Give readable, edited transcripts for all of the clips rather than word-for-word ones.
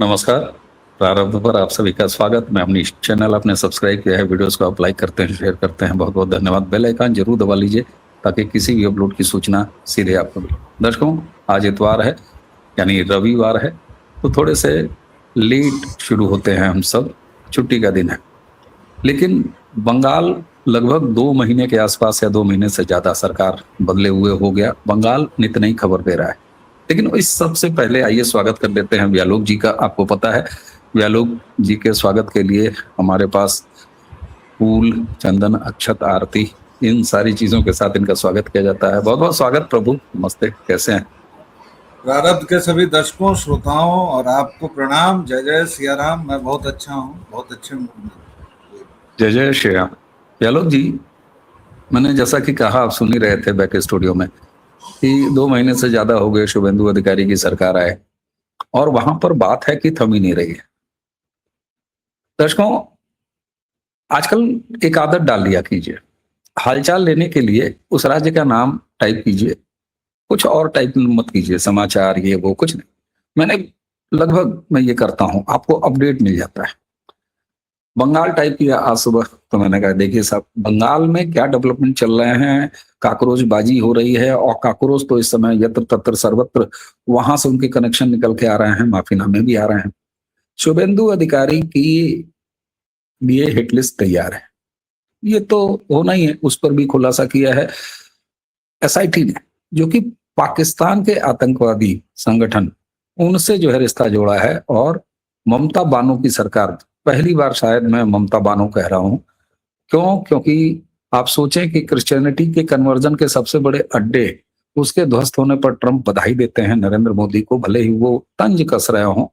नमस्कार। प्रारंभ पर आप सभी का स्वागत। मैं अपनी चैनल आपने सब्सक्राइब किया है, वीडियोस को आप लाइक करते हैं, शेयर करते हैं, बहुत बहुत धन्यवाद। बेल आइकन जरूर दबा लीजिए ताकि किसी भी अपलोड की सूचना सीधे आपको मिले। दर्शकों, आज इतवार है यानी रविवार है, तो थोड़े से लेट शुरू होते हैं हम सब, छुट्टी का दिन है। लेकिन बंगाल लगभग 2 महीने के आसपास या 2 महीने से ज्यादा सरकार बदले हुए हो गया। बंगाल नित नई खबर दे रहा है। लेकिन इस सबसे पहले आइए स्वागत कर लेते हैं व्यालोक जी का। आपको पता है, व्यालोक जी के स्वागत के लिए हमारे पास फूल, चंदन, अक्षत, आरती, इन सारी चीजों के साथ इनका स्वागत किया जाता है। बहुत बहुत स्वागत प्रभु। नमस्ते, कैसे हैं? प्रारब्ध के सभी दर्शकों, श्रोताओं और आपको प्रणाम। जय जय सिया राम। मैं बहुत अच्छा हूँ, बहुत अच्छे मूड में। जय जय श्री राम। व्यालोक जी, मैंने जैसा कि कहा, आप सुन ही रहे थे बैक स्टूडियो में कि 2 महीने से ज्यादा हो गए शुभेंदु अधिकारी की सरकार आए, और वहां पर बात है कि थम ही नहीं रही है। दर्शकों, आजकल एक आदत डाल लिया कीजिए, हालचाल लेने के लिए उस राज्य का नाम टाइप कीजिए, कुछ और टाइप मत कीजिए, समाचार ये वो कुछ नहीं। मैंने लगभग मैं ये करता हूं, आपको अपडेट मिल जाता है। बंगाल टाइप किया आज सुबह, तो मैंने कहा देखिए साहब, बंगाल में क्या डेवलपमेंट चल रहे हैं। काकरोच बाजी हो रही है, और काकरोच तो इस समय यत्र तत्र सर्वत्र, वहां से उनके कनेक्शन निकल के आ रहे हैं, माफीनामे भी आ रहे हैं। शुभेंदु अधिकारी की लिए हिट लिस्ट तैयार है, ये तो होना ही है। उस पर भी खुलासा किया है एसआईटी ने, जो कि पाकिस्तान के आतंकवादी संगठन, उनसे जो है रिश्ता जोड़ा है। और ममता बानो की सरकार, पहली बार शायद मैं ममता बानो कह रहा हूं, क्यों? क्योंकि आप सोचें कि क्रिश्चियनिटी के कन्वर्जन के सबसे बड़े अड्डे, उसके ध्वस्त होने पर ट्रंप बधाई देते हैं नरेंद्र मोदी को, भले ही वो तंज कस रहे हों।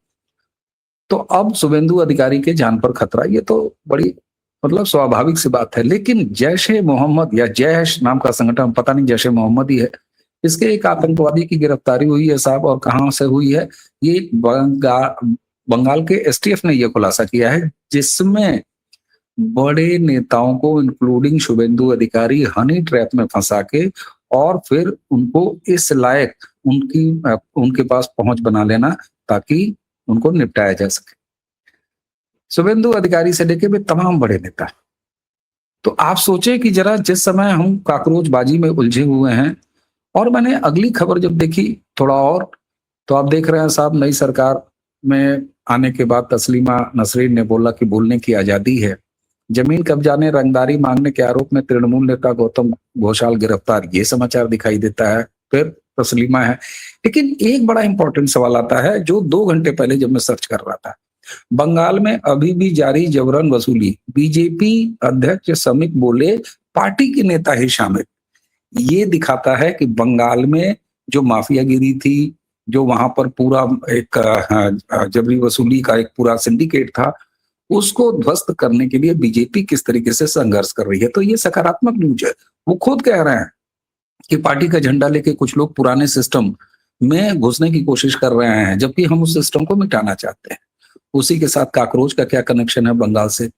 तो अब शुभेंदु अधिकारी के जान पर खतरा, ये तो बड़ी मतलब स्वाभाविक सी बात है। लेकिन जैश ए मोहम्मद या जैश नाम का संगठन, पता नहीं जैश ए मोहम्मद ही है, इसके एक आतंकवादी की गिरफ्तारी हुई है साहब। और कहां से हुई है? ये बंगाल के एसटीएफ ने यह खुलासा किया है, जिसमें बड़े नेताओं को इंक्लूडिंग शुभेंदु अधिकारी हनी ट्रैप में फंसा के, और फिर उनको इस लायक उनके पास पहुंच बना लेना ताकि उनको निपटाया जा सके। शुभेंदु अधिकारी से लेके वे तमाम बड़े नेता। तो आप सोचे कि जरा, जिस समय हम काकरोचबाजी में उलझे हुए हैं, और मैंने अगली खबर जब देखी थोड़ा और, तो आप देख रहे हैं साहब, नई सरकार में आने के बाद तस्लीमा नसरीन ने बोला कि बोलने की आजादी है। जमीन कब्जाने, रंगदारी मांगने के आरोप में तृणमूल नेता गौतम घोषाल गिरफ्तार, ये समाचार दिखाई देता है। फिर तस्लीमा है। लेकिन एक बड़ा इंपॉर्टेंट सवाल आता है, जो 2 घंटे पहले जब मैं सर्च कर रहा था, बंगाल में अभी भी जारी जबरन वसूली। बीजेपी अध्यक्ष समित बोले पार्टी के नेता ही शामिल। ये दिखाता है कि बंगाल में जो माफियागिरी थी, जो वहां पर पूरा एक जबरी वसूली का एक पूरा सिंडिकेट था, उसको ध्वस्त करने के लिए बीजेपी किस तरीके से संघर्ष कर रही है। तो ये सकारात्मक न्यूज है। वो खुद कह रहे हैं कि पार्टी का झंडा लेके कुछ लोग पुराने सिस्टम में घुसने की कोशिश कर रहे हैं, जबकि हम उस सिस्टम को मिटाना चाहते हैं। उसी के साथ काकरोच का क्या कनेक्शन है बंगाल से?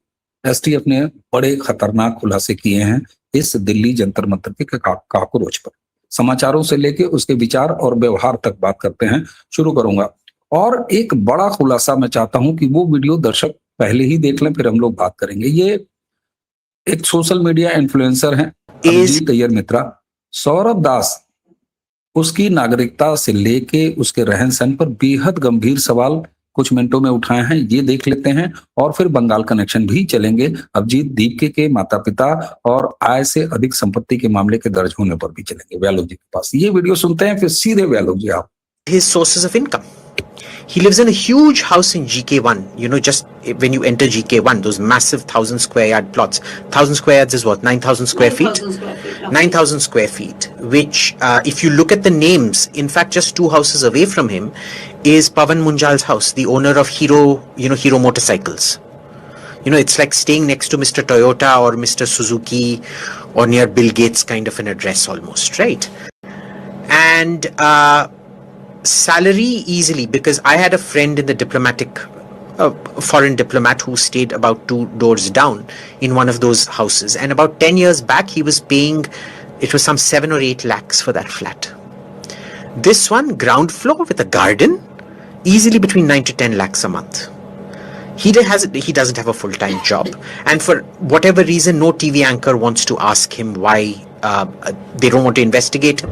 एसटीएफ ने बड़े खतरनाक खुलासे किए हैं इस दिल्ली जंतर मंतर के काकरोच पर। समाचारों से लेके उसके विचार और व्यवहार तक बात करते हैं, शुरू करूंगा। और एक बड़ा खुलासा मैं चाहता हूं कि वो वीडियो दर्शक पहले ही देख लें, फिर हम लोग बात करेंगे। ये एक सोशल मीडिया इन्फ्लुएंसर हैं, अभिजीत अय्यर मित्रा। सौरभ दास, उसकी नागरिकता से लेके उसके रहन सहन पर बेहद गंभीर सवाल कुछ मिनटों में उठाए हैं, ये देख लेते हैं। और फिर बंगाल कनेक्शन भी चलेंगे, अभिजीत दीपके के माता पिता और आय से अधिक संपत्ति के मामले के दर्ज होने पर भी चलेंगे व्यालोक जी के पास। ये वीडियो सुनते हैं, फिर सीधे व्यालोक जी आप। His sources of income. He lives in a huge house in GK1. You know, just when you enter GK1, those massive 1,000 square yard plots. 1,000 square yards is what? 9,000 square feet? 9,000 square feet. Which, if you look at the names, in fact, just 2 houses away from him is Pavan Munjal's house, the owner of Hero Motorcycles. You know, it's like staying next to Mr. Toyota or Mr. Suzuki or near Bill Gates kind of an address almost, right? And salary easily, because I had a friend in the diplomatic foreign diplomat who stayed about 2 doors down in one of those houses, and about 10 years back he was paying, it was some 7 or 8 lakhs for that flat. This one, ground floor with a garden, easily between 9 to 10 lakhs a month. He doesn't have a full-time job, and for whatever reason, no TV anchor wants to ask him why. They don't want to investigate him.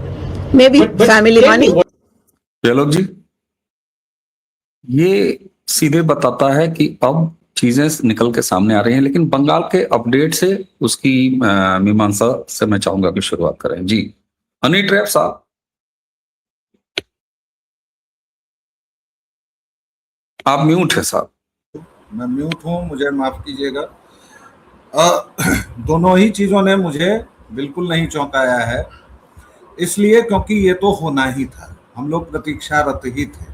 Maybe family money. Gehlot ji, ये सीधे बताता है कि अब चीजें निकल के सामने आ रही हैं, लेकिन बंगाल के अपडेट से उसकी मीमांसा से मैं चाहूंगा कि शुरुआत करें। जी हनी ट्रैप साहब, आप म्यूट है साहब। मैं म्यूट हूँ, मुझे माफ कीजिएगा। दोनों ही चीजों ने मुझे बिल्कुल नहीं चौंकाया है, इसलिए क्योंकि ये तो होना ही था, हम लोग प्रतीक्षारत ही थे।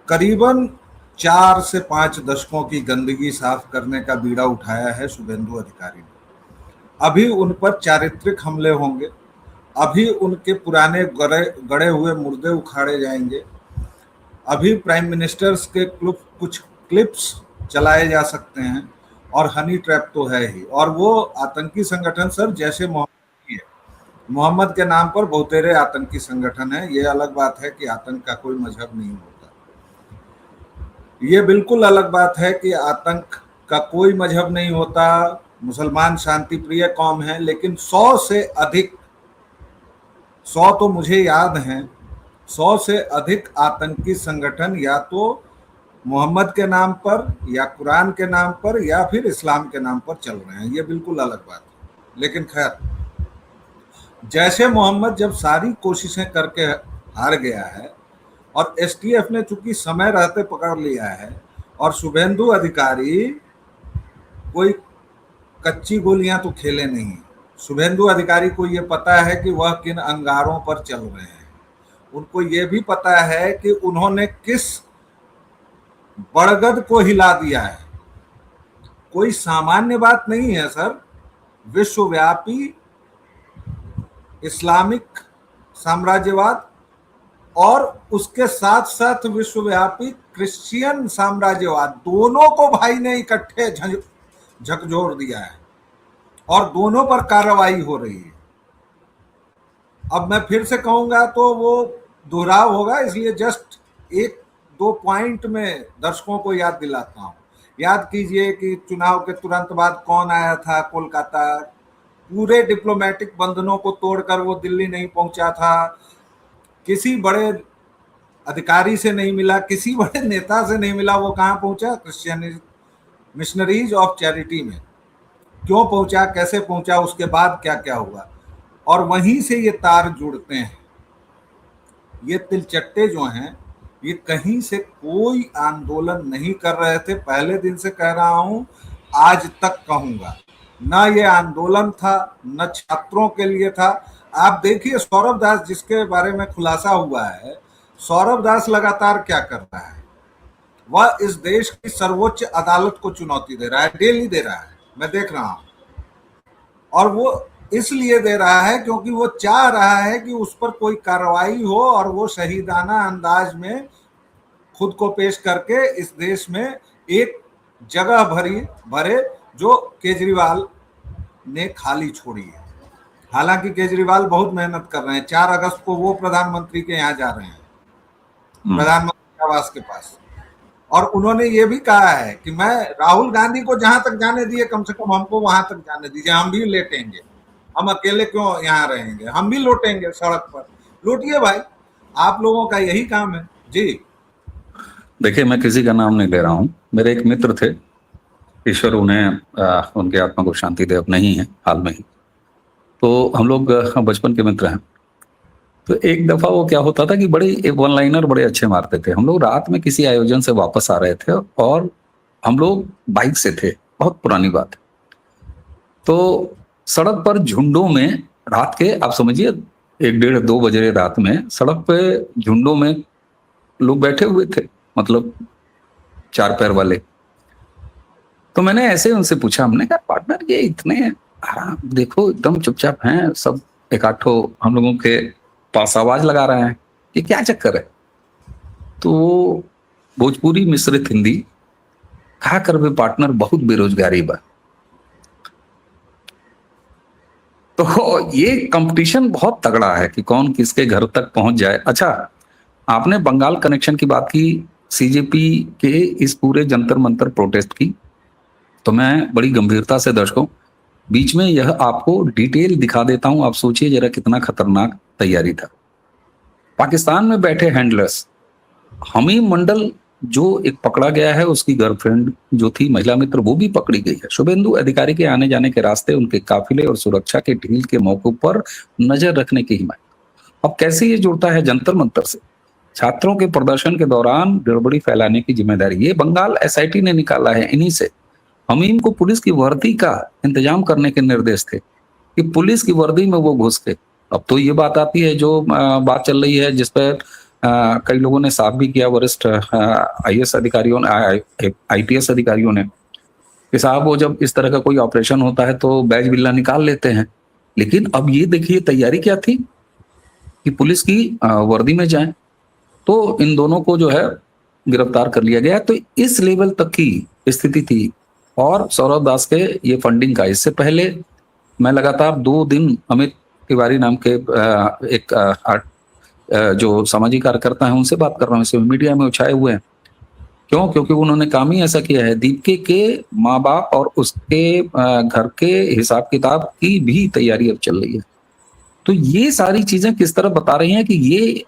करीबन 4 से 5 दशकों की गंदगी साफ करने का बीड़ा उठाया है शुभेंदु अधिकारी ने। अभी उन पर चारित्रिक हमले होंगे, अभी उनके पुराने गड़े हुए मुर्दे उखाड़े जाएंगे, अभी प्राइम मिनिस्टर्स के कुछ क्लिप्स चलाए जा सकते हैं, और हनी ट्रैप तो है ही। और वो आतंकी संगठन सर जैसे मोहम्मद के नाम पर बहुतेरे आतंकी संगठन है। ये अलग बात है कि आतंक का कोई मजहब नहीं होता, ये बिल्कुल अलग बात है कि आतंक का कोई मजहब नहीं होता। मुसलमान शांति प्रिय कौम है, लेकिन 100 से अधिक, 100 तो मुझे याद हैं, 100 से अधिक आतंकी संगठन या तो मोहम्मद के नाम पर या कुरान के नाम पर या फिर इस्लाम के नाम पर चल रहे हैं। ये बिल्कुल अलग बात है। लेकिन खैर, जैसे मोहम्मद जब सारी कोशिशें करके हार गया है और एसटीएफ ने चूंकि समय रहते पकड़ लिया है, और शुभेंदु अधिकारी कोई कच्ची गोलियां तो खेले नहीं। शुभेंदु अधिकारी को ये पता है कि वह किन अंगारों पर चल रहे हैं, उनको ये भी पता है कि उन्होंने किस बड़गद को हिला दिया है। कोई सामान्य बात नहीं है सर, विश्वव्यापी इस्लामिक साम्राज्यवाद और उसके साथ साथ विश्वव्यापी क्रिश्चियन साम्राज्यवाद, दोनों को भाई ने इकट्ठे झकझोर दिया है और दोनों पर कार्रवाई हो रही है। अब मैं फिर से कहूंगा तो वो दोहराव होगा, इसलिए जस्ट 1-2 पॉइंट में दर्शकों को याद दिलाता हूं। याद कीजिए कि चुनाव के तुरंत बाद कौन आया था कोलकाता, पूरे डिप्लोमेटिक बंधनों को तोड़कर वो दिल्ली नहीं पहुंचा था, किसी बड़े अधिकारी से नहीं मिला, किसी बड़े नेता से नहीं मिला, वो कहाँ पहुंचा? क्रिश्चियन मिशनरीज ऑफ चैरिटी में। क्यों पहुंचा, कैसे पहुंचा, उसके बाद क्या क्या हुआ, और वहीं से ये तार जुड़ते हैं। ये तिलचट्टे जो हैं, ये कहीं से कोई आंदोलन नहीं कर रहे थे। पहले दिन से कह रहा हूं, आज तक कहूंगा, ना ये आंदोलन था, न छात्रों के लिए था। आप देखिए सौरभ दास, जिसके बारे में खुलासा हुआ है, सौरभ दास लगातार क्या कर रहा है, वह इस देश की सर्वोच्च अदालत को चुनौती दे रहा है, डेली दे रहा है, मैं देख रहा हूं। और वो इसलिए दे रहा है क्योंकि वो चाह रहा है कि उस पर कोई कार्रवाई हो और वो शहीदाना अंदाज में खुद को पेश करके इस देश में एक जगह भरे जो केजरीवाल ने खाली छोड़ी है। हालांकि केजरीवाल बहुत मेहनत कर रहे हैं। 4 अगस्त को वो प्रधानमंत्री के यहाँ जा रहे हैं, प्रधानमंत्री आवास के पास, और उन्होंने ये भी कहा है कि मैं राहुल गांधी को जहां तक जाने दिए, कम से कम हमको वहां तक जाने दीजिए, हम भी लेटेंगे, हम अकेले क्यों यहाँ रहेंगे, हम भी लौटेंगे सड़क पर। लौटिए भाई, आप लोगों का यही काम है। जी देखिए, मैं किसी का नाम नहीं ले रहा हूँ, मेरे एक मित्र थे, ईश्वर उन्हें उनके आत्मा को शांति दे, अब नहीं है हाल में ही, तो हम लोग बचपन के मित्र हैं। तो एक दफा वो क्या होता था कि बड़े वन लाइनर बड़े अच्छे मारते थे। हम लोग रात में किसी आयोजन से वापस आ रहे थे और हम लोग बाइक से थे, बहुत पुरानी बात है। तो सड़क पर झुंडों में रात के, आप समझिए 1-1.5-2 बजे रात में सड़क पे झुंडों में लोग बैठे हुए थे, मतलब 4 पैर वाले। तो मैंने ऐसे उनसे पूछा, हमने कहा पार्टनर ये इतने आराम, देखो एकदम चुपचाप हैं सब, एक आठों हम लोगों के पास आवाज लगा रहे हैं, ये क्या चक्कर है? तो भोजपुरी मिश्रित हिंदी कहा कर भी पार्टनर, बहुत बेरोजगारी बा। तो ये कंपटीशन बहुत तगड़ा है कि कौन किसके घर तक पहुंच जाए। अच्छा, आपने बंगाल कनेक्शन की बात की, सीजेपी के इस पूरे जंतर मंतर प्रोटेस्ट की, तो मैं बड़ी गंभीरता से दर्शकों बीच में यह आपको डिटेल दिखा देता हूं। आप सोचिए जरा कितना खतरनाक तैयारी था। पाकिस्तान में बैठे हैंडलर्स, हमीम मंडल जो एक पकड़ा गया है, उसकी गर्लफ्रेंड जो थी महिला मित्र वो भी पकड़ी गई है। शुभेंदु अधिकारी के आने जाने के रास्ते, उनके काफिले और सुरक्षा के ढील के मौकों पर नजर रखने की हिम्मत। अब कैसे ये जुड़ता है जंतर मंतर से? छात्रों के प्रदर्शन के दौरान गड़बड़ी फैलाने की जिम्मेदारी ये बंगाल एसआईटी ने निकाला है। इन्हीं से हमीम को पुलिस की वर्दी का इंतजाम करने के निर्देश थे कि पुलिस की वर्दी में वो घुस के। अब तो ये बात आती है, जो बात चल रही है जिस पर कई लोगों ने साफ भी किया, वरिष्ठ आईएएस अधिकारियों ने, आईपीएस अधिकारियों ने, कि साहब वो जब इस तरह का कोई ऑपरेशन होता है तो बैज बिल्ला निकाल लेते हैं। लेकिन अब ये देखिए तैयारी क्या थी कि पुलिस की वर्दी में जाएं। तो इन दोनों को जो है गिरफ्तार कर लिया गया। तो इस लेवल तक की स्थिति थी। और सौरभ दास के ये फंडिंग का, इससे पहले मैं लगातार 2 दिन अमित तिवारी नाम के एक जो सामाजिक कार्यकर्ता हैं उनसे बात कर रहा हूँ, इसे मीडिया में उछाए हुए हैं। क्यों? क्योंकि उन्होंने काम ही ऐसा किया है। दीपिका के माँ बाप और उसके घर के हिसाब किताब की भी तैयारी अब चल रही है। तो ये सारी चीजें किस तरह बता रही हैं कि ये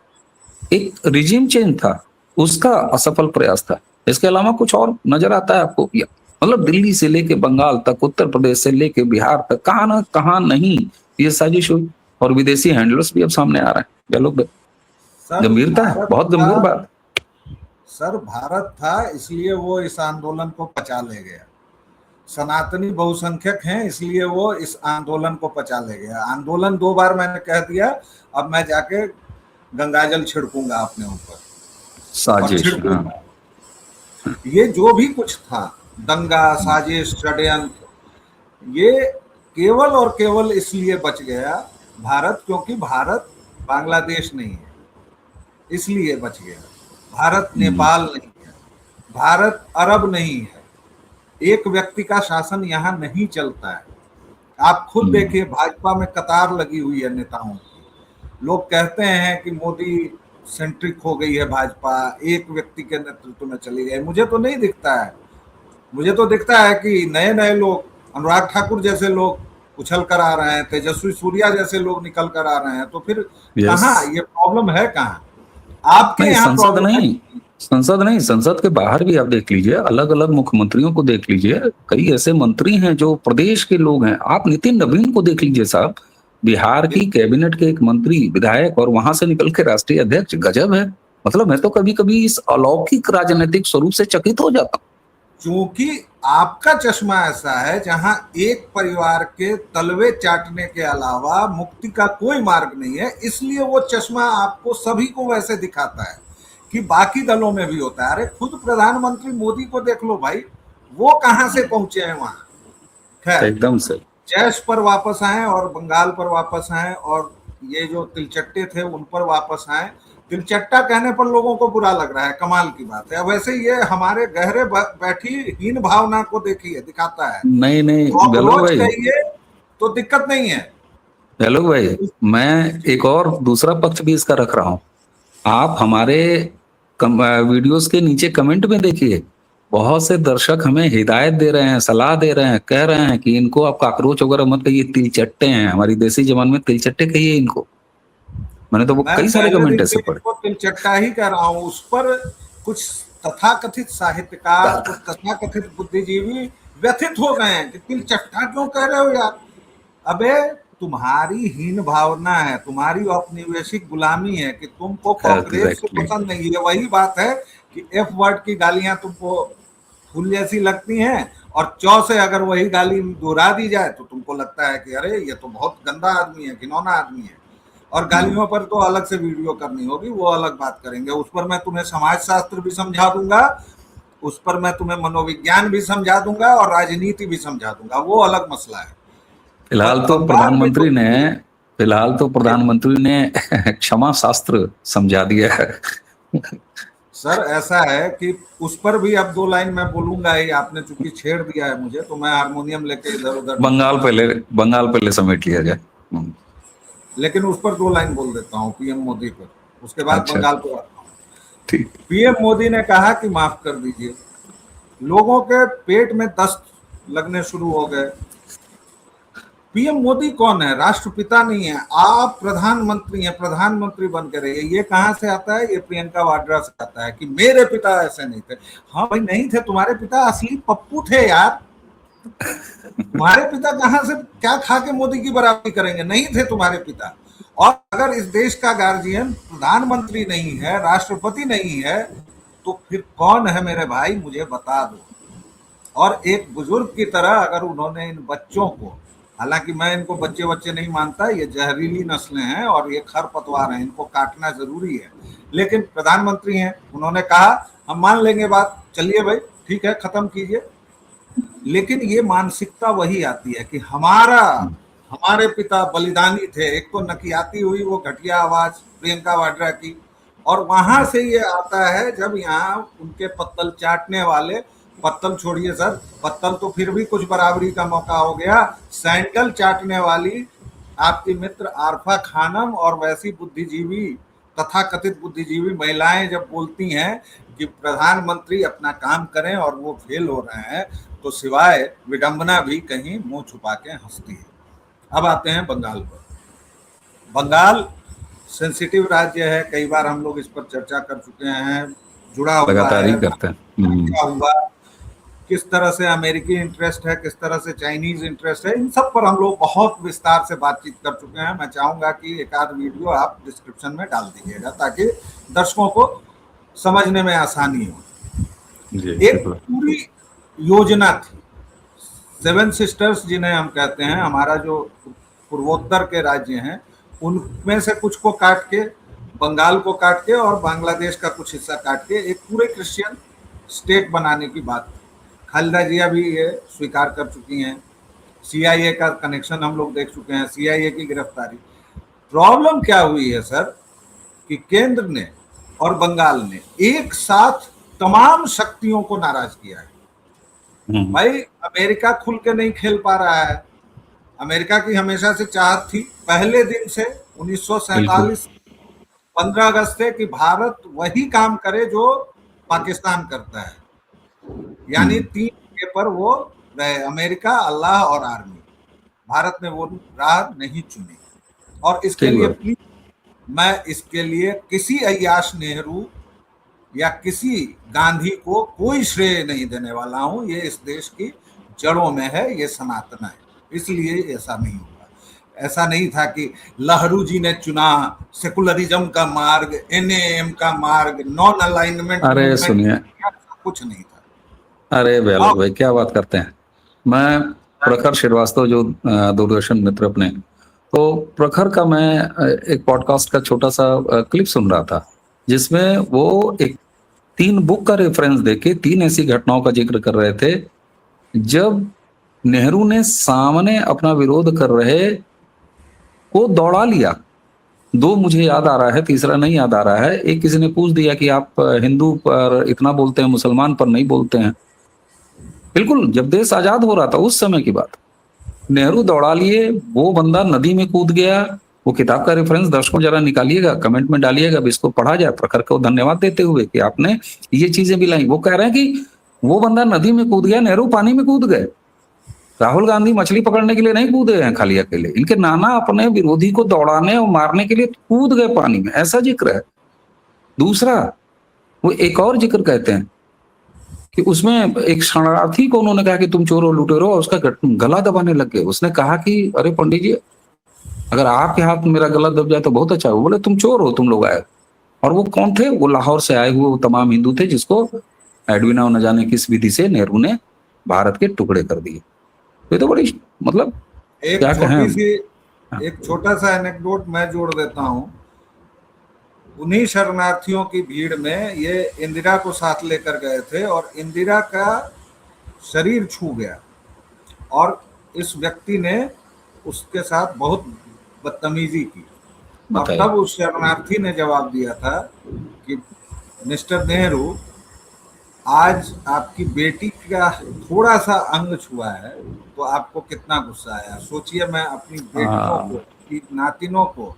एक रिजिम चेंज था, उसका असफल प्रयास था। इसके अलावा कुछ और नजर आता है आपको? मतलब दिल्ली से लेके बंगाल तक, उत्तर प्रदेश से लेके बिहार तक, कहाँ ना कहाँ नहीं ये साजिश हुई। और विदेशी हैंडलर्स भी अब सामने आ रहे हैं। चलो, गंभीरता है, बहुत गंभीर बात। सर भारत था इसलिए वो इस आंदोलन को पचा ले गया। सनातनी बहुसंख्यक हैं इसलिए वो इस आंदोलन को पचा ले गया। आंदोलन 2 बार मैंने कह दिया, अब मैं जाके गंगाजल छिड़कूंगा अपने ऊपर, साजिश। ये जो भी कुछ था, दंगा, साजिश, षड्यंत्र, ये केवल और केवल इसलिए बच गया भारत, क्योंकि भारत बांग्लादेश नहीं है, इसलिए बच गया। भारत नेपाल नहीं है, भारत अरब नहीं है, एक व्यक्ति का शासन यहाँ नहीं चलता है। आप खुद देखिए, भाजपा में कतार लगी हुई है नेताओं की। लोग कहते हैं कि मोदी सेंट्रिक हो गई है भाजपा, एक व्यक्ति के नेतृत्व में चली गई। मुझे तो नहीं दिखता है। मुझे तो दिखता है कि नए नए लोग, अनुराग ठाकुर जैसे लोग उछल कर आ रहे हैं, तेजस्वी सूर्या जैसे लोग निकल कर आ रहे हैं। तो फिर कहाँ ये प्रॉब्लम है? कहाँ आपके यहाँ संसद नहीं, संसद नहीं, संसद के बाहर भी आप देख लीजिए, अलग अलग मुख्यमंत्रियों को देख लीजिए। कई ऐसे मंत्री हैं जो प्रदेश के लोग हैं। आप नितिन नवीन को देख लीजिए साहब, बिहार की कैबिनेट के एक मंत्री, विधायक, और वहां से निकल के राष्ट्रीय अध्यक्ष। गजब है। मतलब मैं तो कभी कभी इस अलौकिक राजनीतिक स्वरूप से चकित हो जाता हूँ। क्योंकि आपका चश्मा ऐसा है जहां एक परिवार के तलवे चाटने के अलावा मुक्ति का कोई मार्ग नहीं है, इसलिए वो चश्मा आपको सभी को वैसे दिखाता है कि बाकी दलों में भी होता है। अरे खुद प्रधानमंत्री मोदी को देख लो भाई, वो कहां से पहुंचे हैं वहां। खैर, एकदम से जैश पर वापस आए और बंगाल पर वापस आए, और ये जो तिलचट्टे थे उन पर वापस आए। तिलचट्टा कहने पर लोगों को बुरा लग रहा है, कमाल की बात है। वैसे ये हमारे गहरे बैठी हीन भावना को देखिए, दिखाता है। नहीं नहीं गलो भाई, कहिए तो दिक्कत नहीं है। हेलो भाई, मैं एक और दूसरा पक्ष भी इसका रख रहा हूँ। आप हमारे वीडियोस के नीचे कमेंट में देखिए, बहुत से दर्शक हमें हिदायत दे रहे हैं, सलाह दे रहे हैं, कह रहे हैं कि इनको आप काकरोच वगैरह मत कहिए, तिलचट्टे हैं। हमारी देसी जबान में तिलचट्टे कहिए इनको। मैंने तो वो कई सारे कमेंट ऐसे पढ़े। तिलचट्टा ही कह रहा हूँ। उस पर कुछ तथाकथित साहित्यकार, कुछ तथाकथित बुद्धिजीवी व्यथित हो गए हैं कि तिलचट्टा क्यों कह रहे हो यार। अबे तुम्हारी हीन भावना है, तुम्हारी औपनिवेशिक गुलामी है कि तुमको कांग्रेस को पसंद नहीं है। वही बात है कि एफ वर्ड की गालियां तुमको फूल जैसी लगती हैं, और चौ से अगर वही गाली दोहरा दी जाए तो तुमको लगता है कि अरे ये तो बहुत गंदा आदमी है, घिनौना आदमी है। और गालियों पर तो अलग से वीडियो करनी होगी, वो अलग बात करेंगे। उस पर मैं तुम्हें समाज शास्त्र भी समझा दूंगा, उस पर मैं तुम्हें मनोविज्ञान भी समझा दूंगा, और राजनीति भी समझा दूंगा, वो अलग मसला है। फिलहाल तो प्रधानमंत्री ने क्षमा शास्त्र समझा दिया है। सर ऐसा है कि उस पर भी अब 2 लाइन मैं बोलूंगा ही। आपने चूंकि छेड़ दिया है मुझे, तो मैं हारमोनियम लेके इधर उधर। बंगाल पहले समेट लिया जाए। लेकिन उस पर 2 लाइन बोल देता हूँ, पीएम मोदी पर, उसके बाद अच्छा। बंगाल पर आता हूँ। ठीक। पीएम मोदी ने कहा कि माफ कर दीजिए, लोगों के पेट में दस्त लगने शुरू हो गए। पीएम मोदी कौन है? राष्ट्रपिता नहीं है। आप प्रधानमंत्री हैं, प्रधानमंत्री बन के रहिए। ये कहां से आता है? ये प्रियंका वाड्रा से आता है कि मेरे पिता ऐसे नहीं थे। हाँ भाई, नहीं थे। तुम्हारे पिता असली पप्पू थे यार। तुम्हारे पिता कहां से क्या खा के मोदी की बराबरी करेंगे? नहीं थे तुम्हारे पिता। और अगर इस देश का गार्जियन प्रधानमंत्री नहीं है, राष्ट्रपति नहीं है, तो फिर कौन है मेरे भाई? मुझे बता दो। और एक बुजुर्ग की तरह अगर उन्होंने इन बच्चों को, हालांकि मैं इनको बच्चे बच्चे नहीं मानता, ये जहरीली नस्लें हैं और ये खरपतवार हैं, इनको काटना जरूरी है, लेकिन प्रधानमंत्री हैं, उन्होंने कहा हम मान लेंगे बात, चलिए भाई ठीक है, खत्म कीजिए। लेकिन ये मानसिकता वही आती है कि हमारे पिता बलिदानी थे। एक तो नकियाती हुई वो घटिया आवाज प्रियंका वाड्रा की, और वहां से ये आता है जब यहाँ उनके पत्तल चाटने वाले, पत्तल छोड़िए सर, पत्तल तो फिर भी कुछ बराबरी का मौका हो गया, सैंडल चाटने वाली आपकी मित्र आरफा खानम और वैसी बुद्धिजीवी, तथाकथित बुद्धिजीवी महिलाएं जब बोलती हैं कि प्रधानमंत्री अपना काम करें और वो फेल हो रहे हैं, तो सिवाय विडंबना भी कहीं मुंह छुपा के हंसती है। अब आते हैं बंगाल पर। बंगाल सेंसिटिव राज्य है, कई बार हम लोग इस पर चर्चा कर चुके हैं, जुड़ा हुआ लगातार ही है, करते हैं। क्या हुआ, किस तरह से अमेरिकी इंटरेस्ट है, किस तरह से चाइनीज इंटरेस्ट है, इन सब पर हम लोग बहुत विस्तार से बातचीत कर चुके हैं। मैं चाहूंगा कि एक आध वीडियो आप डिस्क्रिप्शन में डाल दीजिएगा ताकि दर्शकों को समझने में आसानी हो। जी, एक पूरी योजना थी, सेवन सिस्टर्स जिन्हें हम कहते हैं, हमारा जो पूर्वोत्तर के राज्य हैं उनमें से कुछ को काट के, बंगाल को काट के और बांग्लादेश का कुछ हिस्सा काट के एक पूरे क्रिश्चियन स्टेट बनाने की बात। खालिदा जिया भी ये स्वीकार कर चुकी हैं। सीआईए का कनेक्शन हम लोग देख चुके हैं, सीआईए की गिरफ्तारी। प्रॉब्लम क्या हुई है सर कि केंद्र ने और बंगाल ने एक साथ तमाम शक्तियों को नाराज किया है। भाई अमेरिका खुल के नहीं खेल पा रहा है। अमेरिका की हमेशा से चाहत थी, पहले दिन से 1947 15 अगस्त से, कि भारत वही काम करे जो पाकिस्तान करता है, यानी 3 जगह पर वो रहे, अमेरिका, अल्लाह और आर्मी। भारत ने वो राह नहीं चुनी। और इसके लिए मैं इसके लिए किसी अय्याश नेहरू या किसी गांधी को कोई श्रेय नहीं देने वाला हूं। ये इस देश की जड़ों में है, ये सनातन है, इसलिए ऐसा नहीं होगा। ऐसा नहीं था कि लहरू जी ने चुना सेकुलरिज्म का मार्ग, एनएएम का मार्ग, नॉन अलाइनमेंट। अरे सुनिए, कुछ नहीं था। अरे भाई क्या बात करते हैं। मैं प्रखर श्रीवास्तव जो दूरदर्शन मित्र अपने, तो प्रखर का मैं एक पॉडकास्ट का छोटा सा क्लिप सुन रहा था जिसमें वो एक 3 बुक का रेफरेंस देके 3 ऐसी घटनाओं का जिक्र कर रहे थे जब नेहरू ने सामने अपना विरोध कर रहे को दौड़ा लिया। 2 मुझे याद आ रहा है, तीसरा नहीं याद आ रहा है। एक किसी ने पूछ दिया कि आप हिंदू पर इतना बोलते हैं, मुसलमान पर नहीं बोलते हैं। बिल्कुल, जब देश आजाद हो रहा था उस समय की बात, नेहरू दौड़ा लिए, वो बंदा नदी में कूद गया। वो किताब का रेफरेंस दर्शकों जरा निकालिएगा, कमेंट में डालिएगा, अब इसको पढ़ा जाए, प्रखर को धन्यवाद देते हुए कि आपने ये चीजें भी लाई। वो कह रहे हैं कि वो बंदा नदी में कूद गया, नेहरू पानी में कूद गए। राहुल गांधी मछली पकड़ने के लिए नहीं कूदे हैं खाली अकेले, इनके नाना अपने विरोधी को दौड़ाने और मारने के लिए कूद गए पानी में, ऐसा जिक्र है। दूसरा, वो एक और जिक्र कहते हैं कि उसमें एक शरणार्थी को उन्होंने कहा कि तुम चोर हो, लुटेरो, और उसका गला दबाने लग गए। उसने कहा कि अरे पंडित जी, अगर आपके हाथ में मेरा गला दब जाए तो बहुत अच्छा हो। बोले तुम चोर हो, तुम लोग आए। और वो कौन थे? वो लाहौर से आए हुए वो तमाम हिंदू थे जिसको एडविना न जाने किस विधि से नेहरू ने भारत के टुकड़े कर दिए। ये तो बड़ी, मतलब क्या कहें। एक छोटा सा एनेक्डोट मैं जोड़ देता हूं। उन्हीं शरणार्थियों की भीड़ में ये इंदिरा को साथ लेकर गए थे और इंदिरा का शरीर छू गया और इस व्यक्ति ने उसके साथ बहुत बदतमीजी की। और तब उस शरणार्थी ने जवाब दिया था कि मिस्टर नेहरू, आज आपकी बेटी का थोड़ा सा अंग छुआ है तो आपको कितना गुस्सा आया। सोचिए, मैं अपनी बेटियों को, नातिनों को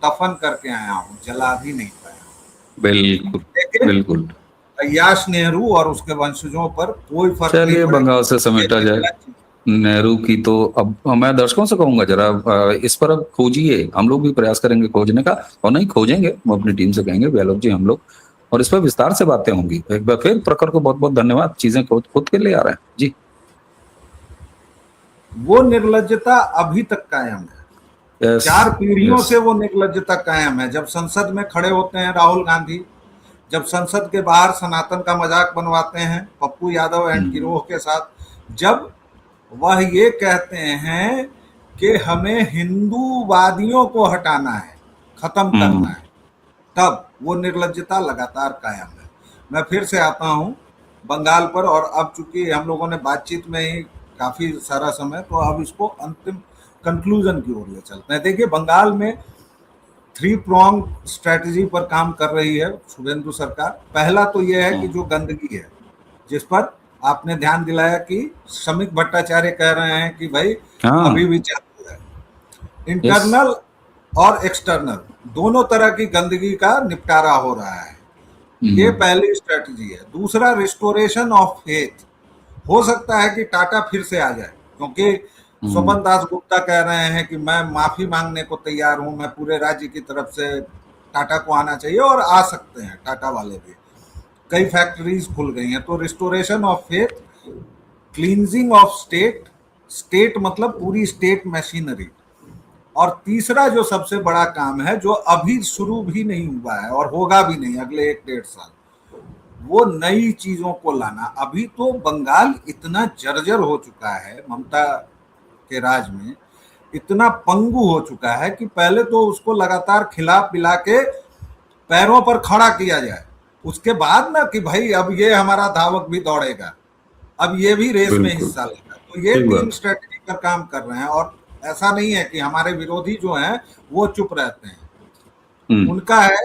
दफन करके आया हूँ, जला भी नहीं पाया। बिल्कुल लेकिन बिल्कुल। अय्याश नेहरू और उसके वंशजों पर कोई फर्क नहीं चलिए पड़ेगा। बंगाल से ये समेटा जाए गलत चीज। नेहरू की। तो अब मैं दर्शकों से कहूंगा जरा इस पर अब खोजिए, हम लोग भी प्रयास करेंगे खोजने का, और नहीं खोजेंगे वो अपनी टीम से कहेंगे व्यालोक जी हम लोग, और इस पर विस्तार से बातें होंगी। एक बार फिर प्रखर को बहुत बहुत धन्यवाद, चीजें खुद खुद के लिए आ रहे हैं जी। वो निर्लज्जता अभी तक कायम है, यस 4 पीढ़ियों यस। से वो निर्लज्जता कायम है। जब संसद में खड़े होते हैं राहुल गांधी, जब संसद के बाहर सनातन का मजाक बनवाते हैं पप्पू यादव एंड गिरोह के साथ, जब वह ये कहते हैं कि हमें हिंदूवादियों को हटाना है, खत्म करना है, तब वो निर्लज्जता लगातार कायम है। मैं फिर से आता हूँ बंगाल पर, और अब चूंकि हम लोगों ने बातचीत में ही काफी सारा समय, तो अब इसको अंतिम कंक्लूजन की ओर ले चलते हैं। देखिए बंगाल में 3 प्रॉन्ग स्ट्रेटजी पर काम कर रही है शुभेंदु सरकार। पहला तो यह है कि जो गंदगी है, जिस पर आपने ध्यान दिलाया कि श्रमिक भट्टाचार्य कह रहे हैं कि भाई हाँ अभी भी चालू है, इंटरनल और एक्सटर्नल दोनों तरह की गंदगी का निपटारा हो रहा है। ये पहली स्ट्रेटजी है। दूसरा, रिस्टोरेशन ऑफ फेथ। हो सकता है कि टाटा फिर से आ जाए, क्योंकि स्वपन दास गुप्ता कह रहे हैं कि मैं माफी मांगने को तैयार हूं, मैं पूरे राज्य की तरफ से टाटा को आना चाहिए, और आ सकते हैं टाटा वाले भी। कई फैक्ट्रीज खुल गई हैं। तो restoration of faith, cleansing of state, state मतलब पूरी स्टेट मशीनरी। और तीसरा जो सबसे बड़ा काम है, जो अभी शुरू भी नहीं हुआ है और होगा भी नहीं अगले 1-1.5 साल, वो नई चीजों को लाना। अभी तो बंगाल इतना जर्जर हो चुका है, ममता के राज में इतना पंगु हो चुका है कि पहले तो उसको लगातार खिला पिला के पैरों पर खड़ा किया जाए, उसके बाद ना कि भाई अब ये हमारा धावक भी दौड़ेगा, अब ये भी रेस में हिस्सा लेगा। तो ये 3 स्ट्रेटजी पर काम कर रहे हैं। और ऐसा नहीं है कि हमारे विरोधी जो हैं वो चुप रहते हैं। उनका है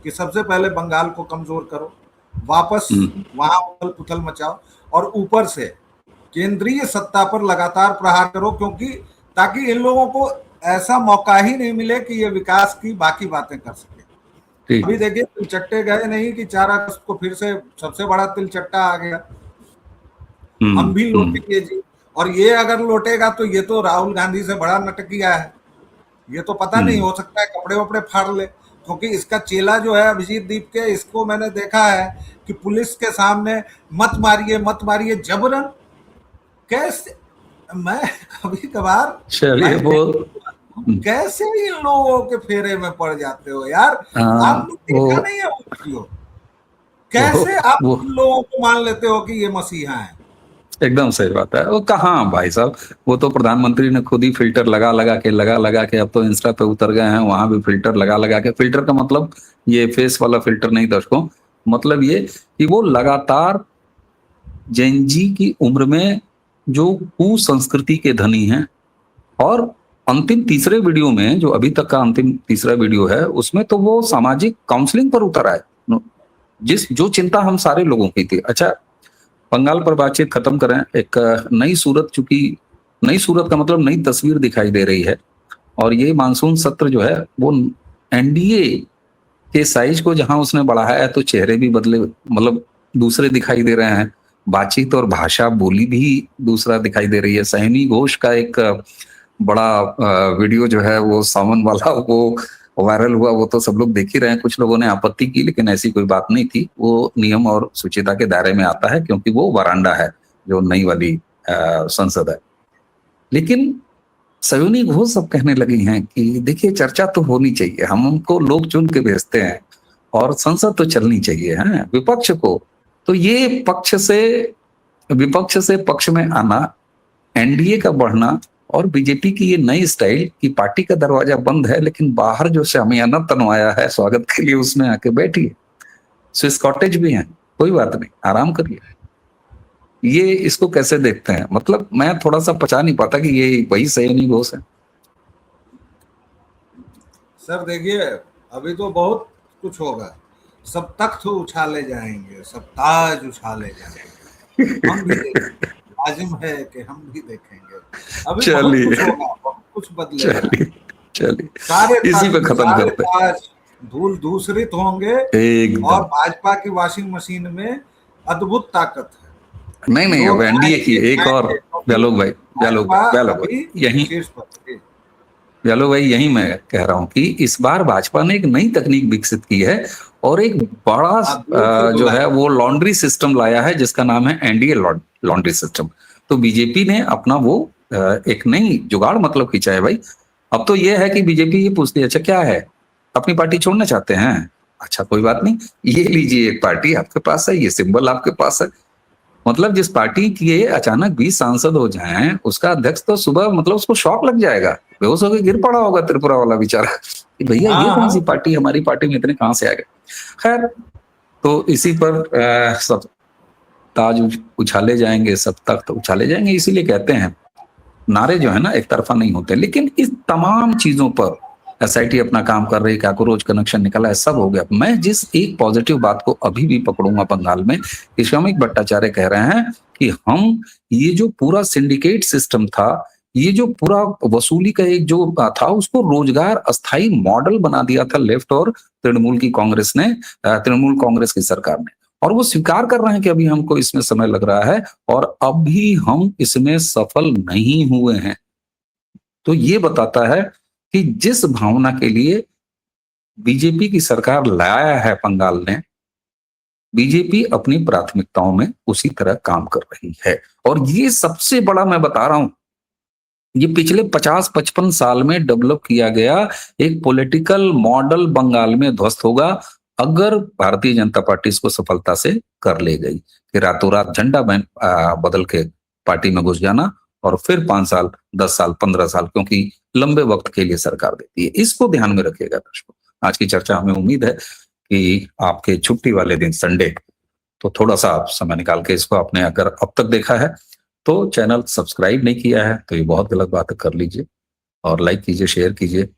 कि सबसे पहले बंगाल को कमजोर करो, वापस वहां उथल पुथल मचाओ, और ऊपर से केंद्रीय सत्ता पर लगातार प्रहार करो, क्योंकि ताकि इन लोगों को ऐसा मौका ही नहीं मिले कि ये विकास की बाकी बातें कर सके। अभी देखिए तिलचट्टे गए नहीं कि 4 अगस्त को फिर से सबसे बड़ा तिलचट्टा आ गया, हम भी लौटेंगे जी। और ये अगर लौटेगा तो ये तो राहुल गांधी से बड़ा नटकिया है, ये तो पता नहीं, हो सकता है कपड़े वपड़े फाड़ ले, क्योंकि इसका चेला जो है अभिजीत दीप के, इसको मैंने देखा है कि पुलिस के सामने मत मारिए जबरन। कैसे, मैं कभी कभार चलिए वो कैसे इन लोगों के फेरे में पड़ जाते हो यार। आपने देखा नहीं है वो वीडियो, कैसे आप इन लोगों को मान लेते हो कि ये मसीहा हैं। एकदम सही बात है। वो कहाँ भाई साहब, वो तो प्रधानमंत्री ने खुद ही फिल्टर लगा लगा के अब तो इंस्टा पे उतर गए हैं, वहां भी फिल्टर लगा के। फिल्टर का मतलब ये फेस वाला फिल्टर नहीं दर्शकों, मतलब ये कि वो लगातार जेनजी की उम्र में जो कुसंस्कृति के धनी हैं, और अंतिम तीसरे वीडियो में, जो अभी तक का अंतिम तीसरा वीडियो है, उसमें तो वो सामाजिक काउंसलिंग पर उतर आए, जो चिंता हम सारे लोगों की थी। अच्छा, बंगाल पर बातचीत खत्म करें। एक नई सूरत, चूंकि नई सूरत का मतलब नई तस्वीर दिखाई दे रही है, और ये मानसून सत्र जो है वो एनडीए के साइज को जहां उसने बढ़ाया है, तो चेहरे भी बदले, मतलब दूसरे दिखाई दे रहे हैं, बातचीत और भाषा बोली भी दूसरा दिखाई दे रही है। सैनी घोष का एक बड़ा वीडियो जो है वो सावन वाला, वो वायरल हुआ, वो तो सब लोग देख ही रहे हैं। कुछ लोगों ने आपत्ति की, लेकिन ऐसी कोई बात नहीं थी, वो नियम और सुचिता के दायरे में आता है, क्योंकि वो वरांडा है जो नई वाली संसद है। लेकिन सयोनी घोष सब कहने लगी हैं कि देखिए चर्चा तो होनी चाहिए, हमको लोग चुन के भेजते हैं, और संसद तो चलनी चाहिए है विपक्ष को। तो ये विपक्ष से पक्ष में आना, एनडीए का बढ़ना, और बीजेपी की ये नई स्टाइल की पार्टी का दरवाजा बंद है, लेकिन बाहर जो शामियाना तनवाया है स्वागत के लिए, उसमें आके बैठिए। स्विस कॉटेज भी है, कोई बात नहीं, आराम करिए। ये इसको कैसे देखते हैं? मतलब मैं थोड़ा सा पचा नहीं पाता कि ये वही सयोनी घोष है। सर देखिए, अभी तो बहुत कुछ होगा, सब तख्त उछाले जाएंगे, सब ताज उछाले जाएंगे, हम भी लाजिम है कि हम भी देखेंगे। अभी बहुत कुछ होगा, बहुत कुछ बदलेगा। चलिए इसी पे खत्म करते हैं। धूल धूसरित होंगे और एकदम। भाजपा की वॉशिंग मशीन में अद्भुत ताकत है। नहीं नहीं, अब एनडीए की एक और व्यालोक भाई, यही शीर्ष पर। व्यालोक भाई, यही मैं कह रहा हूं कि इस बार भाजपा ने एक नई तकनीक विकसित की है और एक बड़ा जो है वो लॉन्ड्री सिस्टम लाया है जिसका नाम है एनडीए लॉन्ड्री सिस्टम। तो बीजेपी ने अपना वो एक नई जुगाड़ मतलब खींचा है भाई। अब तो ये है कि बीजेपी ये पूछती है, अच्छा क्या है, अपनी पार्टी छोड़ना चाहते हैं, अच्छा कोई बात नहीं, ये लीजिए, एक पार्टी आपके पास है, ये सिंबल आपके पास है। मतलब जिस पार्टी के अचानक 20 सांसद हो जाएं, उसका अध्यक्ष तो सुबह मतलब उसको शॉक लग जाएगा, बेहोश होकर गिर पड़ा होगा त्रिपुरा वाला बेचारा कि भैया ये कौन सी पार्टी, हमारी पार्टी में इतने कहां से आ गए। खैर, तो इसी पर सब ताज उछाले जाएंगे, सब तख्त उछाले जाएंगे। इसीलिए कहते हैं नारे जो है ना एक तरफा नहीं होते। लेकिन इस तमाम चीजों पर एसआईटी अपना काम कर रही, काकरोच कनेक्शन निकला है, सब हो गया। मैं जिस एक पॉजिटिव बात को अभी भी पकड़ूंगा बंगाल में, श्रमिक भट्टाचार्य कह रहे हैं कि हम ये जो पूरा सिंडिकेट सिस्टम था, ये जो पूरा वसूली का एक जो था, उसको रोजगार अस्थायी मॉडल बना दिया था लेफ्ट और तृणमूल की कांग्रेस ने, तृणमूल कांग्रेस की सरकार ने। और वो स्वीकार कर रहे हैं कि अभी हमको इसमें समय लग रहा है और अभी हम इसमें सफल नहीं हुए हैं। तो ये बताता है कि जिस भावना के लिए बीजेपी की सरकार लाया है बंगाल ने, बीजेपी अपनी प्राथमिकताओं में उसी तरह काम कर रही है। और ये सबसे बड़ा मैं बता रहा हूं, ये पिछले 50-55 साल में डेवलप किया गया एक पॉलिटिकल मॉडल बंगाल में ध्वस्त होगा अगर भारतीय जनता पार्टी इसको सफलता से कर ले गई कि रातों रात झंडा बदल के पार्टी में घुस जाना और फिर 5 साल, 10 साल, 15 साल, क्योंकि लंबे वक्त के लिए सरकार देती है। इसको ध्यान में रखिएगा दर्शकों। आज की चर्चा हमें उम्मीद है कि आपके छुट्टी वाले दिन संडे तो थोड़ा सा आप समय निकाल के इसको आपने अगर अब तक देखा है तो चैनल सब्सक्राइब नहीं किया है तो ये बहुत गलत बात है, कर लीजिए और लाइक कीजिए, शेयर कीजिए।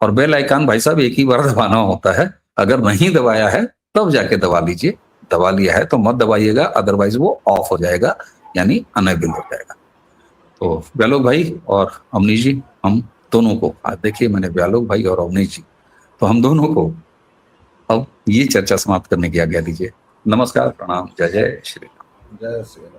और बेल आइकन भाई साहब एक ही बार दबाना होता है, अगर नहीं दबाया है तब जाके दबा लीजिए। दबा लिया है तो मत दबाइएगा, अदरवाइज वो ऑफ हो जाएगा, यानी अनेबल हो जाएगा। तो व्यालोक भाई और अवनीश जी, हम दोनों को आज देखिए, मैंने व्यालोक भाई और अवनीश जी, तो हम दोनों को अब ये चर्चा समाप्त करने की आज्ञा दीजिए। नमस्कार, प्रणाम, जय जय श्री राम। जय श्री राम।